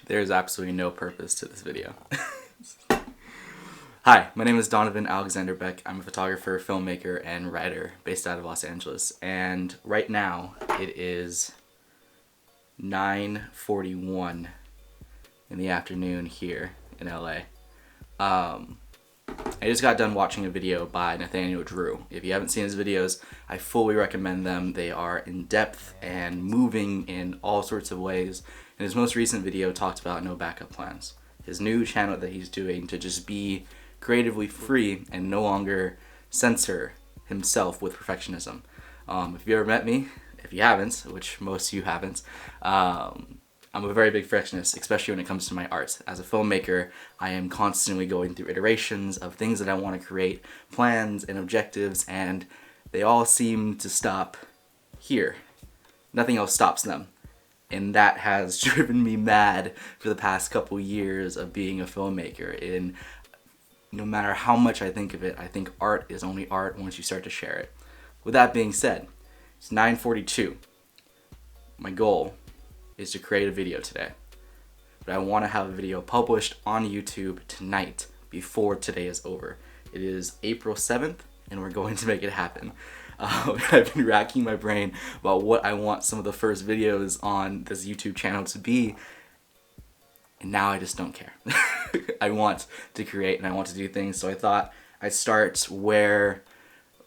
There's absolutely no purpose to this video. Hi, my name is Donovan Alexander Beck. I'm a photographer, filmmaker, and writer based out of Los Angeles. And right now, it is 9:41 in the afternoon here in LA. I just got done watching a video by Nathaniel Drew. If you haven't seen his videos, I fully recommend them. They are in-depth and moving in all sorts of ways. And his most recent video talked about no backup plans. His new channel that he's doing to just be creatively free and no longer censor himself with perfectionism. If you ever met me, if you haven't, which most of you haven't, I'm a very big perfectionist, especially when it comes to my art. As a filmmaker, I am constantly going through iterations of things that I want to create, plans and objectives, and they all seem to stop here. Nothing else stops them. And that has driven me mad for the past couple years of being a filmmaker. And no matter how much I think of it, I think art is only art once you start to share it. With that being said, it's 9:42. My goal is to create a video today. But I want to have a video published on YouTube tonight before today is over. It is April 7th and we're going to make it happen. I've been racking my brain about what I want some of the first videos on this YouTube channel to be, and now I just don't care. I want to create and I want to do things, so I thought I'd start where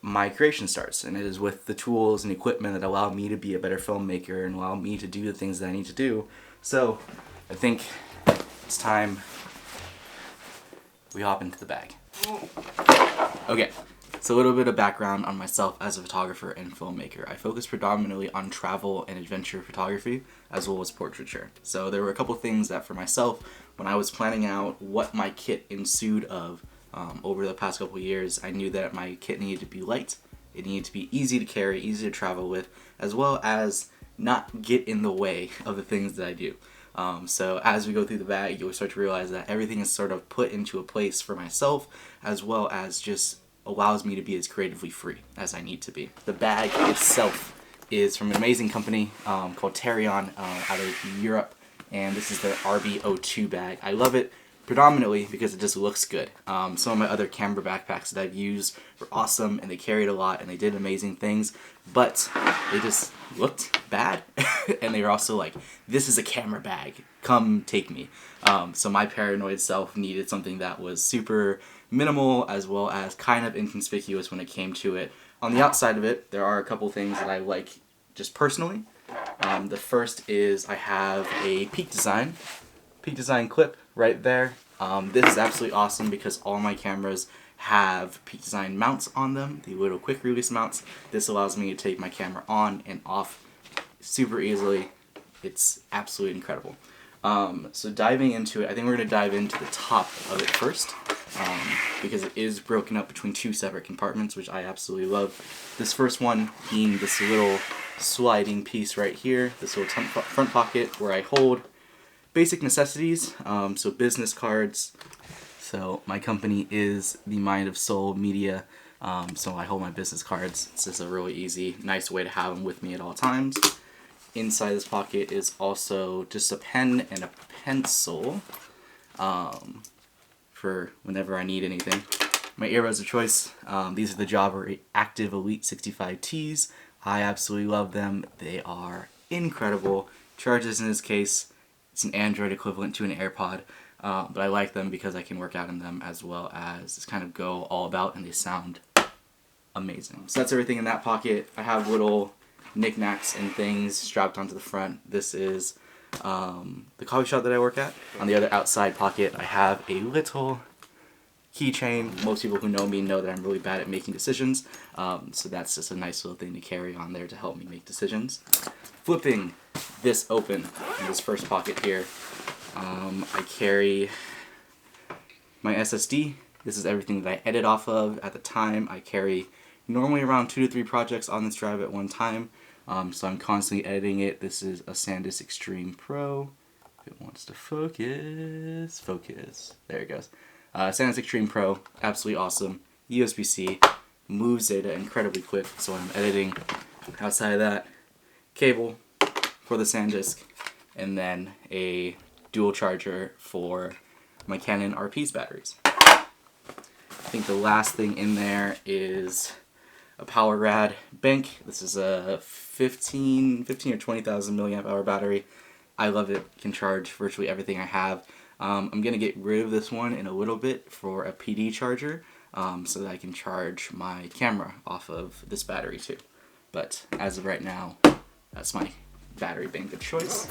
my creation starts, and it is with the tools and equipment that allow me to be a better filmmaker and allow me to do the things that I need to do. So I think it's time we hop into the bag. Okay, so a little bit of background on myself as a photographer and filmmaker. I focus predominantly on travel and adventure photography as well as portraiture. So there were a couple things that for myself, when I was planning out what my kit ensued of over the past couple years, I knew that my kit needed to be light, it needed to be easy to carry, easy to travel with, as well as not get in the way of the things that I do. So as we go through the bag, you'll start to realize that everything is sort of put into a place for myself, as well as just allows me to be as creatively free as I need to be. The bag itself is from an amazing company called Terion out of Europe, and this is their RB02 bag. I love it predominantly because it just looks good. Some of my other camera backpacks that I've used were awesome and they carried a lot and they did amazing things, but they just looked bad and they were also like, this is a camera bag, come take me. So my paranoid self needed something that was super minimal as well as kind of inconspicuous when it came to it. On the outside of it, there are a couple things that I like just personally. The first is I have a Peak Design clip right there. This is absolutely awesome because all my cameras have Peak Design mounts on them, the little quick release mounts. This allows me to take my camera on and off super easily. It's absolutely incredible. So diving into it, I think we're going to dive into the top of it first because it is broken up between two separate compartments, which I absolutely love. This first one being this little sliding piece right here, this little front pocket where I hold basic necessities, so business cards. So my company is the Mind of Soul Media, so I hold my business cards. It's just a really easy, nice way to have them with me at all times. Inside this pocket is also just a pen and a pencil for whenever I need anything. My earbuds of choice, these are the Jabra Active Elite 65Ts. I absolutely love them. They are incredible. Charges in this case, it's an Android equivalent to an AirPod, but I like them because I can work out in them as well as just kind of go all about, and they sound amazing. So that's everything in that pocket. I have little knickknacks and things strapped onto the front. This is the coffee shop that I work at. On the other outside pocket, I have a little keychain. Most people who know me know that I'm really bad at making decisions, so that's just a nice little thing to carry on there to help me make decisions. Flipping this open in this first pocket here, I carry my SSD. This is everything that I edit off of at the time. I carry normally around 2 to 3 projects on this drive at one time, so I'm constantly editing it. This is a SanDisk Extreme Pro. If it wants to focus, there it goes. SanDisk Extreme Pro, absolutely awesome. USB-C, moves data incredibly quick, so when I'm editing. Outside of that, cable for the SanDisk, and then a dual charger for my Canon RP's batteries. I think the last thing in there is a PowerRad bank. This is a 15 or 20,000 milliamp hour battery. I love it. Can charge virtually everything I have. I'm gonna get rid of this one in a little bit for a PD charger, so that I can charge my camera off of this battery too. But as of right now, that's my battery bank of choice.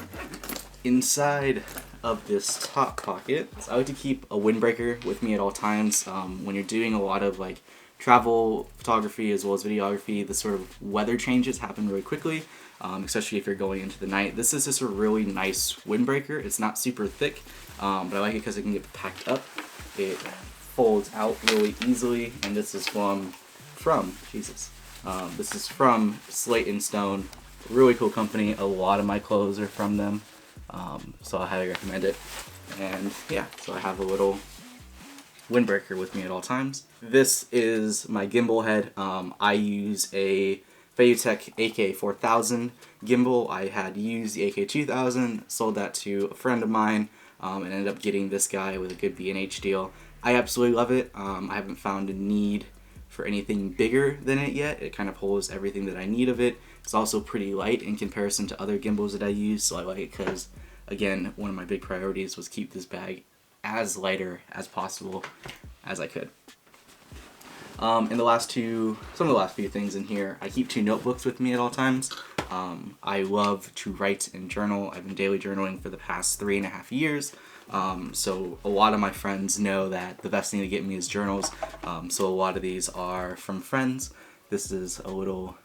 Inside of this top pocket, I like to keep a windbreaker with me at all times. When you're doing a lot of like travel photography as well as videography, the sort of weather changes happen really quickly, especially if you're going into the night. This is just a really nice windbreaker. It's not super thick, but I like it because it can get packed up. It folds out really easily, and this is from this is from Slate & Stone. Really cool company. A lot of my clothes are from them, so I highly recommend it. And yeah, so I have a little windbreaker with me at all times. This is my gimbal head. I use a FeiyuTech AK4000 gimbal. I had used the AK2000, sold that to a friend of mine, and ended up getting this guy with a good B&H deal. I absolutely love it. I haven't found a need for anything bigger than it yet. It kind of holds everything that I need of it. It's also pretty light in comparison to other gimbals that I use, so I like it because, again, one of my big priorities was keep this bag as lighter as possible as I could. Some of the last few things in here, I keep 2 notebooks with me at all times. I love to write and journal. I've been daily journaling for the past 3.5 years. So a lot of my friends know that the best thing to get me is journals. So a lot of these are from friends. This is a little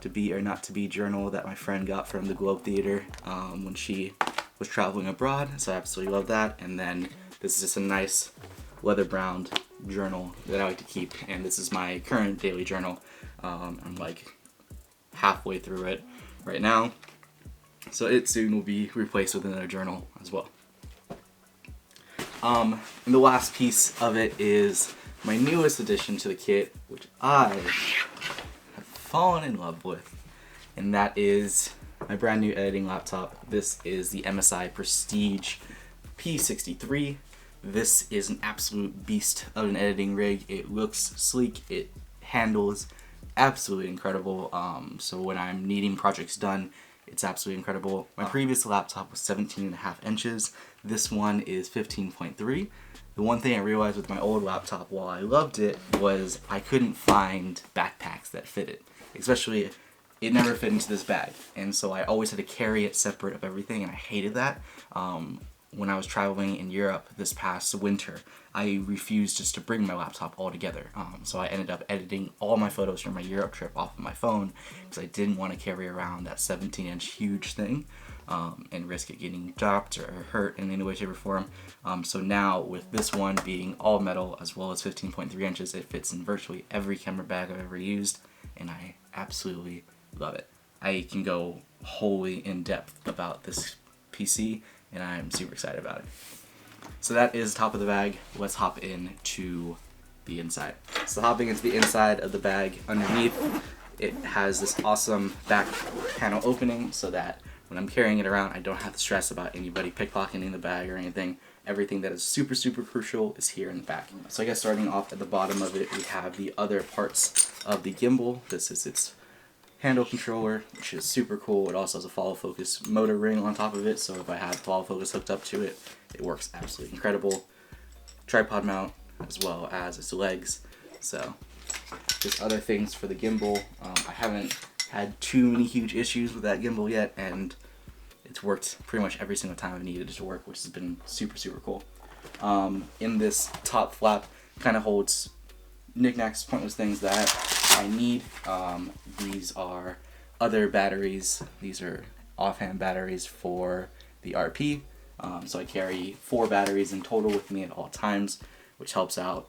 to be or not to be journal that my friend got from the Globe Theater when she was traveling abroad. So I absolutely love that. And then this is just a nice leather browned journal that I like to keep. And this is my current daily journal. I'm like halfway through it right now. So it soon will be replaced with another journal as well. And the last piece of it is my newest addition to the kit, which I have fallen in love with, and that is my brand new editing laptop. This is the MSI Prestige P63. This is an absolute beast of an editing rig. It looks sleek, it handles absolutely incredible. So when I'm needing projects done, it's absolutely incredible. My previous laptop was 17.5 inches. This one is 15.3. The one thing I realized with my old laptop, while I loved it, was I couldn't find backpacks that fit it. Especially, it never fit into this bag. And so I always had to carry it separate of everything, and I hated that. When I was traveling in Europe this past winter, I refused just to bring my laptop all together. So I ended up editing all my photos from my Europe trip off of my phone because I didn't want to carry around that 17-inch huge thing and risk it getting dropped or hurt in any way, shape, or form. So now with this one being all metal as well as 15.3 inches, it fits in virtually every camera bag I've ever used, and I absolutely love it. I can go wholly in depth about this PC, and I'm super excited about it. So that is top of the bag. Let's hop into the inside. So hopping into the inside of the bag, underneath it has this awesome back panel opening so that when I'm carrying it around, I don't have to stress about anybody pickpocketing the bag or anything. Everything that is super, super crucial is here in the back. So I guess starting off at the bottom of it, we have the other parts of the gimbal. This is its handle controller, which is super cool. It also has a follow focus motor ring on top of it, so if I have follow focus hooked up to it, it works absolutely incredible. Tripod mount as well as its legs. So just other things for the gimbal. I haven't had too many huge issues with that gimbal yet, and it's worked pretty much every single time I've needed it to work, which has been super, super cool. In this top flap, kind of holds knickknacks, pointless things that I need. These are other batteries. These are offhand batteries for the RP. So I carry 4 batteries in total with me at all times, which helps out.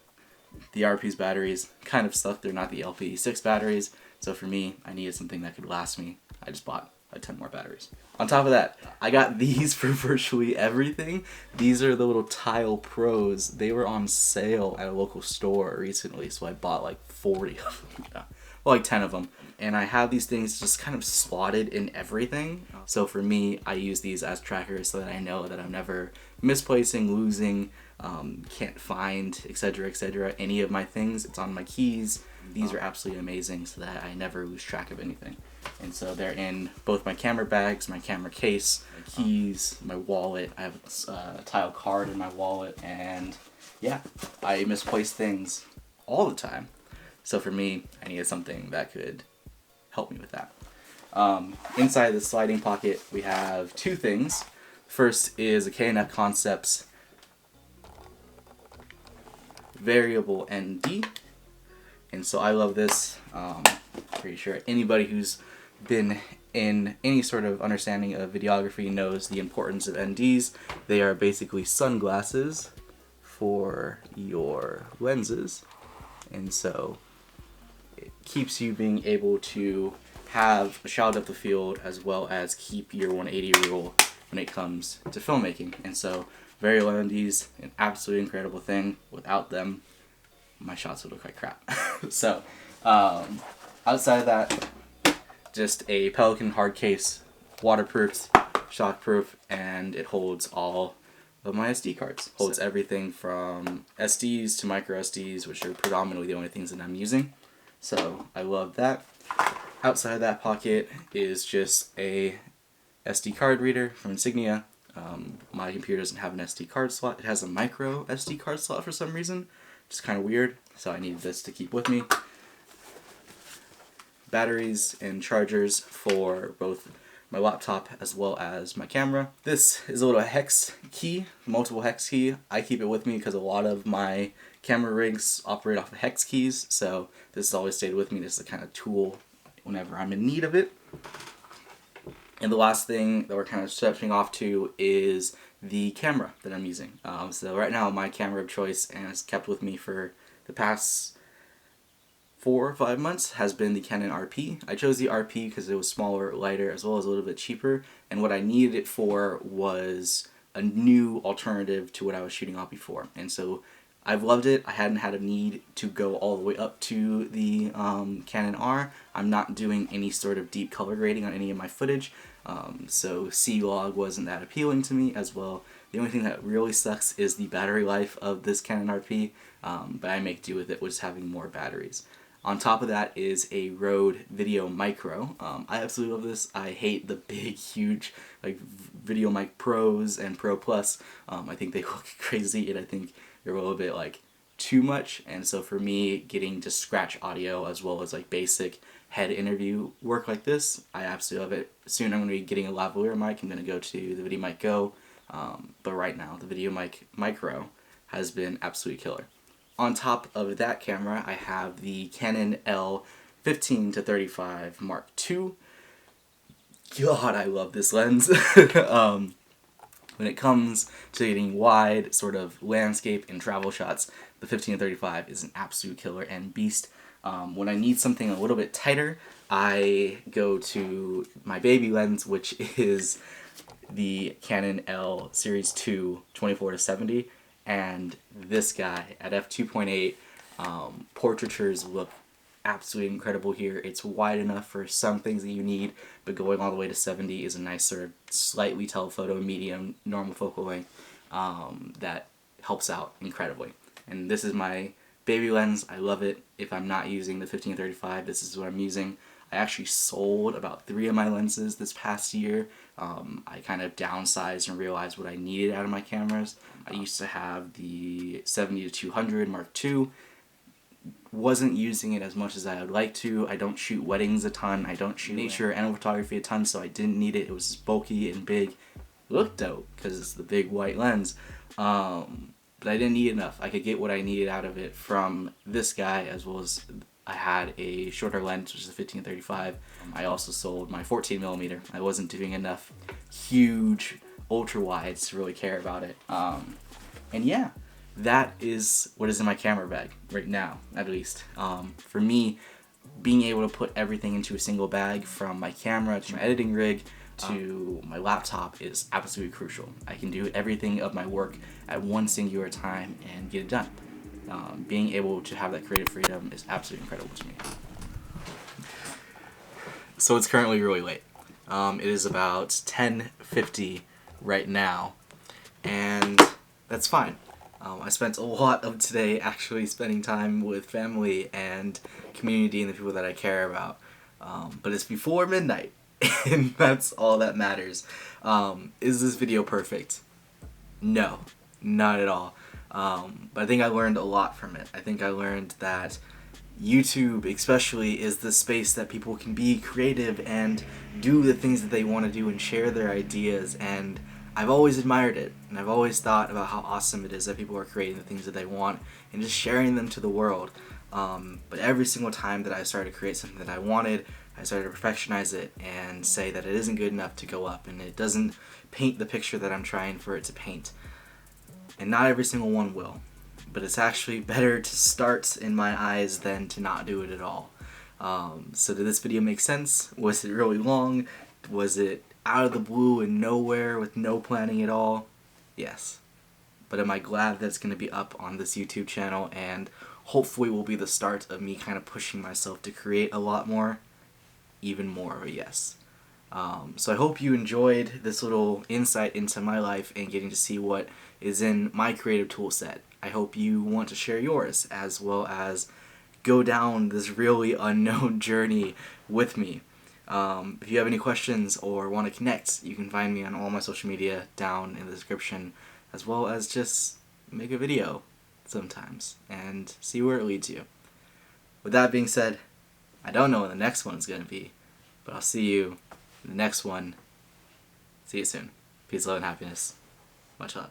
The RP's batteries kind of suck. They're not the LPE6 batteries. So for me, I needed something that could last me. I just bought a ton more batteries. On top of that, I got these for virtually everything. These are the little Tile Pros. They were on sale at a local store recently, so I bought like 40 of them. Well, like 10 of them. and I have these things just kind of slotted in everything. So for me, I use these as trackers so that I know that I'm never misplacing, losing, can't find, etc., any of my things. It's on my keys. These are absolutely amazing so that I never lose track of anything. And so they're in both my camera bags, my camera case, my keys, my wallet. I have a tile card in my wallet, and yeah, I misplace things all the time. So for me, I needed something that could help me with that. Inside the sliding pocket, we have two things. First is a Canon Concepts variable ND. And so I love this. Pretty sure anybody who's been in any sort of understanding of videography knows the importance of NDs. They are basically sunglasses for your lenses. And so it keeps you being able to have a shallow depth of field as well as keep your 180 rule when it comes to filmmaking. And so variable NDs, an absolutely incredible thing. Without them, my shots would look like crap. So outside of that, just a Pelican hard case, waterproof, shockproof, and it holds all of my SD cards. Holds everything from SDs to micro SDs, which are predominantly the only things that I'm using. So I love that. Outside of that pocket is just a SD card reader from Insignia. My computer doesn't have an SD card slot. It has a micro SD card slot for some reason. It's kind of weird, so I needed this to keep with me. Batteries and chargers for both my laptop as well as my camera. This is a little hex key, multiple hex key. I keep it with me because a lot of my camera rigs operate off of hex keys, so this has always stayed with me. This is the kind of tool whenever I'm in need of it. And the last thing that we're kind of stepping off to is the camera that I'm using. So right now my camera of choice, and it's kept with me for the past 4 or 5 months, has been the Canon RP. I chose the RP because it was smaller, lighter, as well as a little bit cheaper, and what I needed it for was a new alternative to what I was shooting off before. And so I've loved it. I hadn't had a need to go all the way up to the Canon R. I'm not doing any sort of deep color grading on any of my footage, so C-Log wasn't that appealing to me as well. The only thing that really sucks is the battery life of this Canon RP, but I make do with it with just having more batteries. On top of that is a Rode VideoMicro. I absolutely love this. I hate the big, huge like VideoMic Pros and Pro Plus. I think they look crazy, and I think they're a little bit like too much. And so for me, getting to scratch audio as well as like basic head interview work like this, I absolutely love it. Soon I'm going to be getting a lavalier mic. I'm going to go to the VideoMic Go, but right now the VideoMic Micro has been absolutely killer. On top of that camera, I have the Canon L15-35 Mark II. God, I love this lens. When it comes to getting wide sort of landscape and travel shots, the 15-35 is an absolute killer and beast. When I need something a little bit tighter, I go to my baby lens, which is the Canon L Series 2 24-70. And this guy at f2.8, portraitures look absolutely incredible here. It's wide enough for some things that you need, but going all the way to 70 is a nice sort of slightly telephoto medium normal focal length that helps out incredibly. And this is my baby lens. I love it. If I'm not using the 15-35, this is what I'm using. I actually sold about 3 of my lenses this past year. I kind of downsized and realized what I needed out of my cameras. I used to have the 70-200 Mark II. Wasn't using it as much as I would like to. I don't shoot weddings a ton. I don't shoot nature and animal photography a ton, so I didn't need it. It was bulky and big. It looked dope because it's the big white lens. But I didn't need enough. I could get what I needed out of it from this guy, as well as I had a shorter lens, which is the 15-35. I also sold my 14mm. I wasn't doing enough huge ultra wides to really care about it. And yeah, that is what is in my camera bag right now, at least. For me, being able to put everything into a single bag, from my camera to my editing rig to my laptop, is absolutely crucial. I can do everything of my work at one singular time and get it done. Being able to have that creative freedom is absolutely incredible to me. So it's currently really late. It is about 10:50 right now, and that's fine. I spent a lot of today actually spending time with family and community and the people that I care about. But it's before midnight, and that's all that matters. Is this video perfect? No, not at all. But I think I learned a lot from it. I think I learned that YouTube especially is the space that people can be creative and do the things that they want to do and share their ideas, and I've always admired it, and I've always thought about how awesome it is that people are creating the things that they want and just sharing them to the world. But every single time that I started to create something that I wanted, I started to perfectionize it and say that it isn't good enough to go up and it doesn't paint the picture that I'm trying for it to paint. And not every single one will. But it's actually better to start in my eyes than to not do it at all. So did this video make sense? Was it really long? Was it out of the blue and nowhere with no planning at all? Yes. But am I glad that it's going to be up on this YouTube channel and hopefully will be the start of me kind of pushing myself to create a lot more? Even more of a yes. So I hope you enjoyed this little insight into my life and getting to see what is in my creative tool set. I hope you want to share yours as well as go down this really unknown journey with me. If you have any questions or want to connect, you can find me on all my social media down in the description, as well as just make a video sometimes and see where it leads you. With that being said, I don't know when the next one's going to be, but I'll see you in the next one. See you soon. Peace, love, and happiness. Much love.